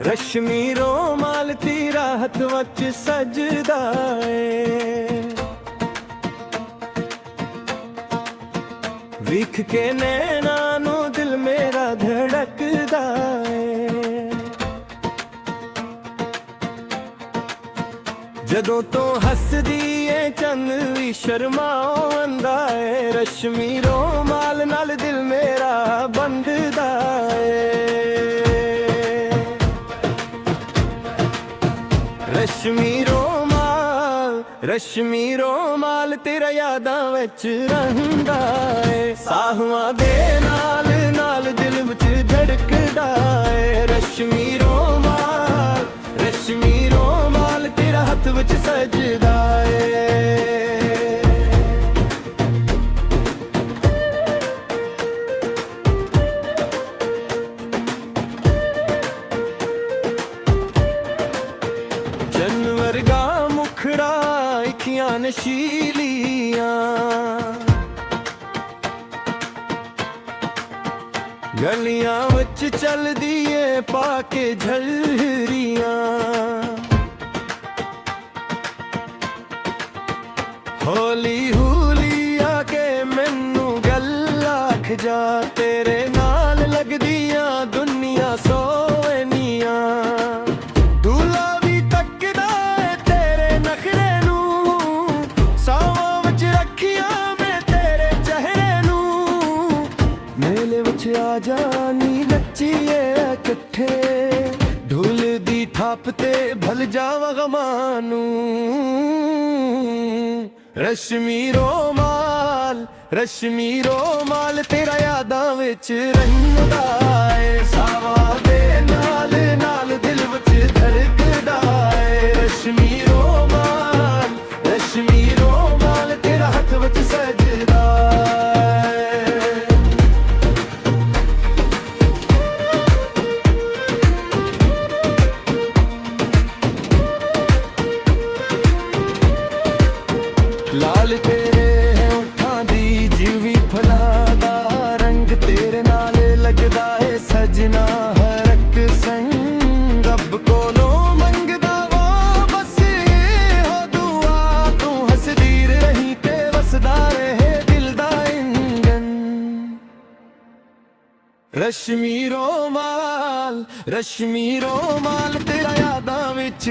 ਰਸ਼ਮੀ ਰੋਮਾਲ ਤੇਰਾ ਹੱਥ ਵਿੱਚ ਸਜਦਾ ਏ। ਵੇਖ ਕੇ ਨੈਣਾ ਨੂੰ ਦਿਲ ਮੇਰਾ ਧੜਕਦਾ ਏ। ਜਦੋਂ ਤੋਂ ਹੱਸਦੀ ਏ ਚੰਨ ਵੀ ਸ਼ਰਮਾਉਂਦਾ ਏ। ਰਸ਼ਮੀ ਰੋਮਾਲ ਨਾਲ ਦਿਲ ਮੇਰਾ ਬੰਧਦਾ ਏ। ਰਸ਼ਮੀ ਰੋਮਾਲ ਤੇਰਾ ਯਾਦਾਂ ਵਿੱਚ ਰਹਿੰਦਾ ਏ। ਸਾਹਾਂ ਦੇ ਨਾਲ ਨਾਲ ਦਿਲ ਵਿੱਚ ਧੜਕਦਾ ਏ। ਰਸ਼ਮੀ ਰੋਮਾਲ ਤੇਰਾ ਹੱਥ ਵਿੱਚ ਸਜਦਾ ਏ। ਵਰਗਾ ਮੁਖੜਾ ਅੱਖੀਆਂ ਨਸ਼ੀਲੀਆਂ, ਗਲੀਆਂ ਵਿੱਚ ਚੱਲਦੀ ਏ ਪਾ ਕੇ ਝਲਰੀਆਂ। ਹੌਲੀ ਹੌਲੀ ਆ ਕੇ ਮੈਨੂੰ ਗੱਲ ਆਖ ਜਾ, ਤੇਰੇ ਨਾਲ ਲੱਗਦੀਆਂ ਦੁਨੀਆ ਸੋਹਣੀਆਂ। ਆ ਜਾਨੀ ਨੱਚੀਏ ਇਕੱਠੇ, ਢੋਲ ਦੀ ਥਾਪ ਤੇ ਭੁੱਲ ਜਾਵਾਂ ਗਮਾਂ ਨੂੰ। ਰਸ਼ਮੀ ਰੋਮਾਲ ਤੇਰਾ ਯਾਦਾਂ ਵਿੱਚ ਰਹਿੰਦਾ ਏ। ਸਾਵਾਂ ਦੇ ਨਾਲ ਨਾਲ ਦਿਲ ਵਿੱਚ ਧੜਕਦਾ ਏ। ਰਸ਼ਮੀ ਰੋਮਾਲ ਤੇਰਾ ਹੱਥ ਵਿੱਚ ਸਜਦਾ ਲਾਲ ਤੇਰੇ ਹੋਠਾਂ ਦੀ ਜਿਵੇਂ ਫੁੱਲਾਂ ਦਾ ਰੰਗ, ਤੇਰੇ ਨਾਲ ਲੱਗਦਾ ਏ ਸਜਣਾ ਹਰ ਇੱਕ ਸੰਗ। ਰੱਬ ਕੋਲੋਂ ਮੰਗਦਾ ਵਾ ਬਸ ਇਹੋ ਦੁਆ, ਤੂੰ ਹੱਸਦੀ ਰਹੀ ਤੇ ਵਸਦਾ ਰਹੇ ਦਿਲ ਦਾ ਇੰਜਨ। ਰਸ਼ਮੀ ਰੋਮਾਲ ਤੇਰਾ ਯਾਦਾਂ ਵਿੱਚ